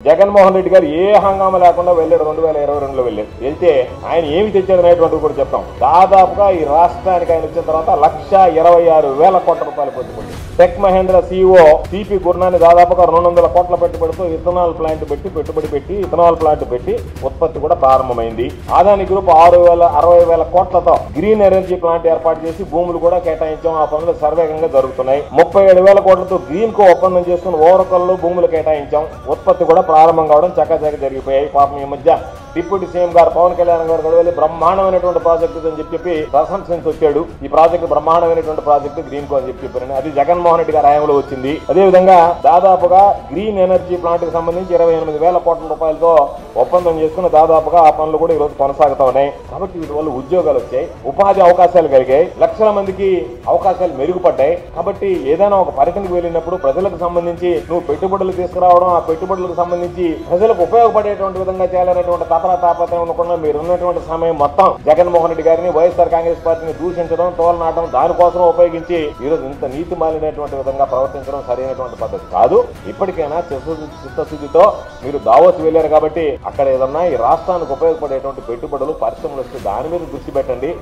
జగన్మోహన్ రెడ్డి గారు ఏ హంగామా లేకుండా వెళ్ళాడు 2022లో వెళ్ళాడు. వెళ్తే ఆయన ఏమి తెచ్చాడు అనేటువంటిది కూడా చెప్తాం. దాదాపుగా ఈ రాష్ట్రానికి ఆయన వచ్చిన తర్వాత 1,26,000 కోట్ల రూపాయలు పెట్టుబడి. Tech Mahindra CEO CP Gurnani దాదాపుగా 200 కోట్ల పెట్టుబడితో ఇథనాల్ ప్లాంట్ పెట్టుబడి పెట్టి ఇథనాల్ ప్లాంట్ పెట్టి ఉత్పత్తి కూడా ప్రారంభమైంది. అదాని గ్రూప్ 60,000 కోట్లతో గ్రీన్ ఎనర్జీ ప్లాంట్ ఏర్పాటు చేసి భూములు కూడా కేటాయించాం. ఆ పనులు సర్వేగంగా జరుగుతున్నాయి. 37,000 కోట్లతో గ్రీన్ కో ఒప్పందం చేసుకుని ఓరకల్లో భూములు కేటాయించాం. ఉత్పత్తి కూడా ప్రారంభం కావడం చక్కచక్క జరిగిపోయాయి. పాపం ఈ మధ్య డిప్యూటీ సీఎం గారు పవన్ కళ్యాణ్ గారు కూడా వెళ్ళి బ్రహ్మాండమైనటువంటి ప్రాజెక్టు అని చెప్పి ప్రశంసించి వచ్చాడు. ఈ ప్రాజెక్టు బ్రహ్మాండమైనటువంటి ప్రాజెక్టు గ్రీన్ కో అని చెప్పారు. అది జగన్మోహన్ రెడ్డి గారి హయాంలో వచ్చింది. అదేవిధంగా దాదాపుగా గ్రీన్ ఎనర్జీ ప్లాంట్ కి సంబంధించి 28,000 కోట్ల రూపాయలతో ఒప్పందం చేసుకుని దాదాపుగా ఆ పనులు కూడా ఈ రోజు కొనసాగుతా ఉన్నాయి. కాబట్టి వీటి వల్ల ఉద్యోగాలు వచ్చాయి, ఉపాధి అవకాశాలు కలిగాయి, లక్షల మందికి అవకాశాలు మెరుగుపడ్డాయి. కాబట్టి ఏదైనా ఒక పర్యటనకు వెళ్ళినప్పుడు ప్రజలకు సంబంధించి నువ్వు పెట్టుబడులు తీసుకురావడం, ఆ పెట్టుబడులకు సంబంధించి ప్రజలకు ఉపయోగపడేటువంటి విధంగా చేయాలనేటువంటి తాపత్రయం ఉండకుండా మీరు ఉన్నటువంటి సమయం మొత్తం జగన్మోహన్ రెడ్డి గారిని వైఎస్ఆర్ కాంగ్రెస్ పార్టీని దూషించడం, తోలనాటం, దానికోసం ఉపయోగించి ఈరోజు ఇంత నీతి మాలినటువంటి విధంగా ప్రవర్తించడం సరైనటువంటి పద్ధతి కాదు. ఇప్పటికైనా చిత్తశుద్ధితో మీరు దావోస్ వెళ్ళారు కాబట్టి అక్కడ ఏదన్నా ఈ రాష్ట్రానికి ఉపయోగపడేటువంటి పెట్టుబడులు, పరిశ్రమలు వస్తే దాని మీద దృష్టి పెట్టండి.